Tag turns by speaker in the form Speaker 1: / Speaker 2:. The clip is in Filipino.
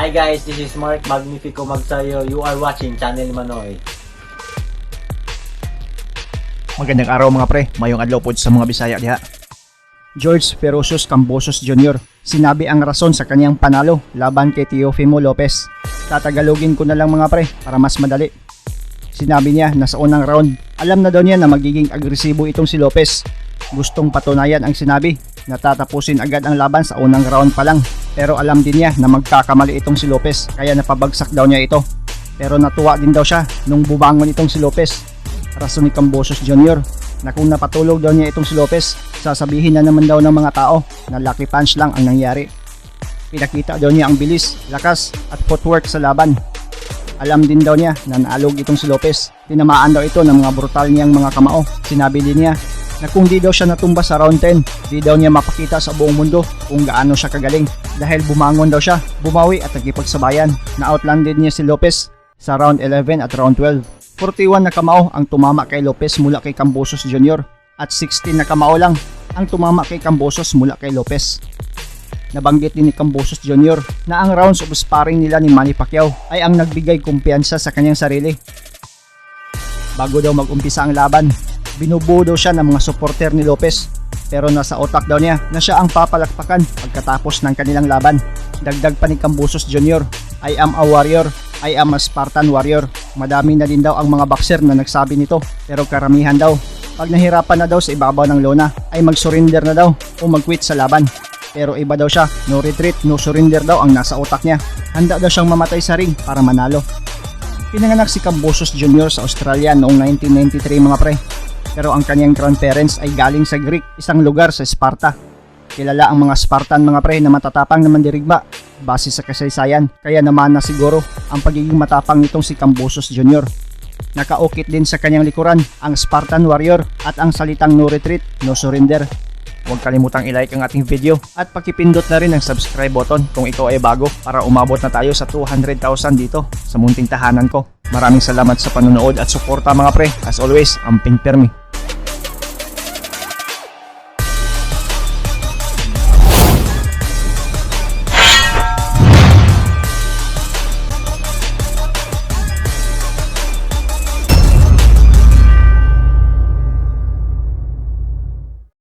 Speaker 1: Hi guys, this is Mark Magnifico Magsayo. You are watching Channel Manoy.
Speaker 2: Magandang araw mga pre, mayong adlaw pod sa mga Bisaya diha. George Ferocious Cambosos Jr. sinabi ang rason sa kaniyang panalo laban kay Teofimo Lopez. Tatagalogin ko na lang mga pre para mas madali. Sinabi niya na sa unang round, alam na daw niya na magiging agresibo itong si Lopez. Gustong patunayan ang sinabi na tatapusin agad ang laban sa unang round pa lang. Pero alam din niya na magkakamali itong si Lopez kaya napabagsak daw niya ito. Pero natuwa din daw siya nung bumangon itong si Lopez. Rason ni Cambosos Jr. na kung napatulog daw niya itong si Lopez, sasabihin na naman daw ng mga tao na lucky punch lang ang nangyari. Pinakita daw niya ang bilis, lakas at footwork sa laban. Alam din daw niya na naalog itong si Lopez. Tinamaan daw ito ng mga brutal niyang mga kamao. Sinabi din niya na kung di daw siya natumba sa round 10, di daw niya mapakita sa buong mundo kung gaano siya kagaling. Dahil bumangon daw siya, bumawi at nagkipagsabayan. Na-outlanded niya si Lopez sa round 11 at round 12. 41 na kamao ang tumama kay Lopez mula kay Cambosos Jr. at 16 na kamao lang ang tumama kay Cambosos mula kay Lopez. Nabanggit din ni Cambosos Jr. na ang rounds of sparring nila ni Manny Pacquiao ay ang nagbigay kumpiyansa sa kanyang sarili. Bago daw mag-umpisa ang laban, binubuo daw siya ng mga supporter ni Lopez, pero nasa otak daw niya na siya ang papalakpakan pagkatapos ng kanilang laban. Dagdag pa ni Cambosos Jr., I am a warrior, I am a Spartan warrior. Madami na din daw ang mga boxer na nagsabi nito, pero karamihan daw, pag nahirapan na daw sa ibabaw ng lona, ay mag-surrender na daw o mag-quit sa laban. Pero iba daw siya, no retreat, no surrender daw ang nasa utak niya. Handa daw siyang mamatay sa ring para manalo. Pinanganak si Cambosos Jr. sa Australia noong 1993 mga pre. Pero ang kanyang grandparents ay galing sa Greek, isang lugar sa Sparta. Kilala ang mga Spartan mga pre na matatapang na mandirigma base sa kasaysayan. Kaya naman na siguro ang pagiging matapang nitong si Cambosos Jr. Nakaukit din sa kanyang likuran ang Spartan warrior at ang salitang no retreat, no surrender. Huwag kalimutang i-like ang ating video at pakipindot na rin ang subscribe button kung ikaw ay bago para umabot na tayo sa 200,000 dito sa munting tahanan ko. Maraming salamat sa panonood at suporta mga pre. As always, amping permi.